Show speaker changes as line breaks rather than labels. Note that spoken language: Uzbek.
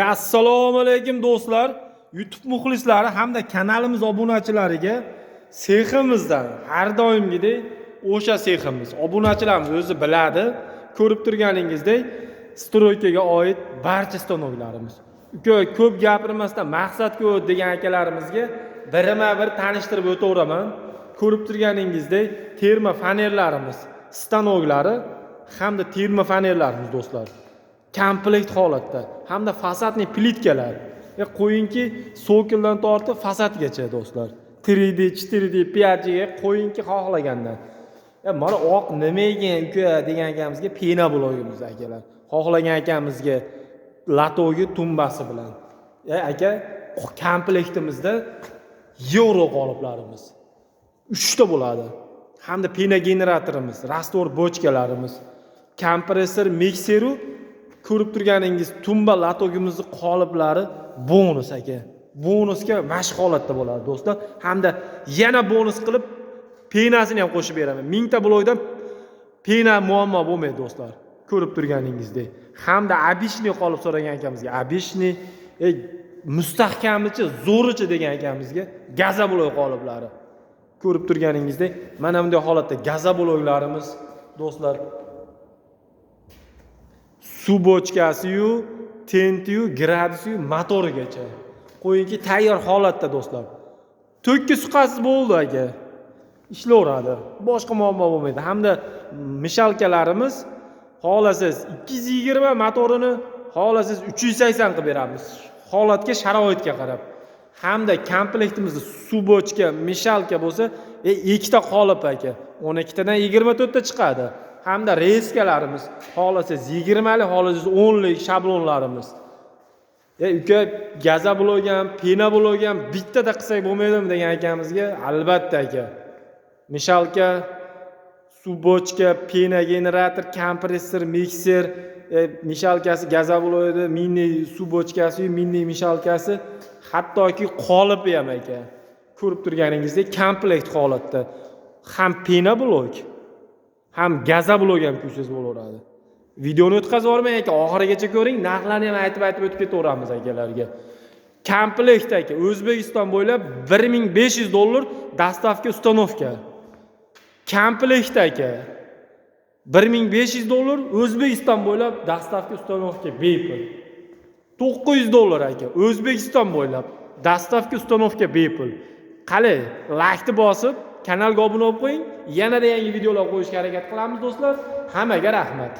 Assalomu alaykum do'stlar, YouTube muxlislari hamda kanalimiz obunachilariga seximizdan har doimgidek o'sha seximiz. Obunachilarimiz o'zi biladi, ko'rib turganingizdek, stroykaga oid barcha stanoklarimiz. Ko'p gapirmasdan maqsad ko'p degan akalarimizga birma-bir tanishtirib o'taveraman. Ko'rib turganingizdek, terma fanerlarimiz, stanoklari hamda terma fanerlarimiz do'stlar. Komplekt holatda hamda fasadni plitkalar. Qo'yingki so'kildan tortib fasadgacha do'stlar. 3D, 4D, 5D ga qo'yingki xohlagandan. Mana oq nima ekan uka degan akamizga pena blogimiz akalar. Xohlagan akamizga latogi tumbasi bilan. Aka, komplektimizda yevro qoliplarimiz 3 ta bo'ladi. Hamda pena generatorimiz, rastvor bochkalarimiz, kompressor, mikseru ko'rib turganingiz tumba latogimizning qoliplari bonus aka. Bonusga mashq holatda bo'ladi do'stlar. Hamda yana bonus qilib penasini ham qo'shib beraman. 1000 ta blokdan pena muammo bo'lmaydi do'stlar. Ko'rib turganingizdek. Hamda abishni qolib so'ragan akamizga abishni mustahkamichi, zo'richi degan akamizga gaza blok qoliplari. Ko'rib turganingizdek, mana bunday holatda gaza bloklarimiz do'stlar. Suv bochkasi-yu, tenti-yu, gradus-yu, motorigacha. Qo'yingki tayyor holatda do'stlar. To'kki suqasiz bo'ldi aka. Ishlayveradi. Boshqa muammo bo'lmaydi. Hamda mishalkalarimiz xolasiz 220 motorini xolasiz 380 qilib beramiz. Holatga, sharoitga qarab. Hamda komplektimizda suv bochka, mishalka bo'lsa, ikkita qolip aka. 12 tadan 24 ta chiqadi. Hamda reskalarimiz xolasiz 20 lik, xolasiz 10 lik shablonlarimiz. Uka gaza blok ham, pena blok ham bittada qilsak bo'lmaydimi degan akamizga albatta aka. Mishalka, suv bochka, pena generator, kompressor, mikser, mishalkasi gaza blokida, mini suv bochkasi, mini mishalkasi, hattoki qolipi ham aka. Ko'rib turganingizdek komplekt holatda ham pena blok, ham gaza blok ham kuchsiz bo'laveradi. Videoni o'tkazib yubormang aka, oxirigacha ko'ring, narxlarni ham aytib o'tib ketaveramiz akalarga. Komplekt aka, O'zbekiston bo'ylab $1500 dastavka ustanovka. Komplekt aka. $1500 O'zbekiston bo'ylab dastavka ustanovka bepul. $900 aka, O'zbekiston bo'ylab dastavka ustanovka bepul. Qani, like bosib, kanalga obuna bo'lib qo'ying. Yanada yangi videolar qo'yishga harakat qilamiz do'stlar. Hammaga rahmat.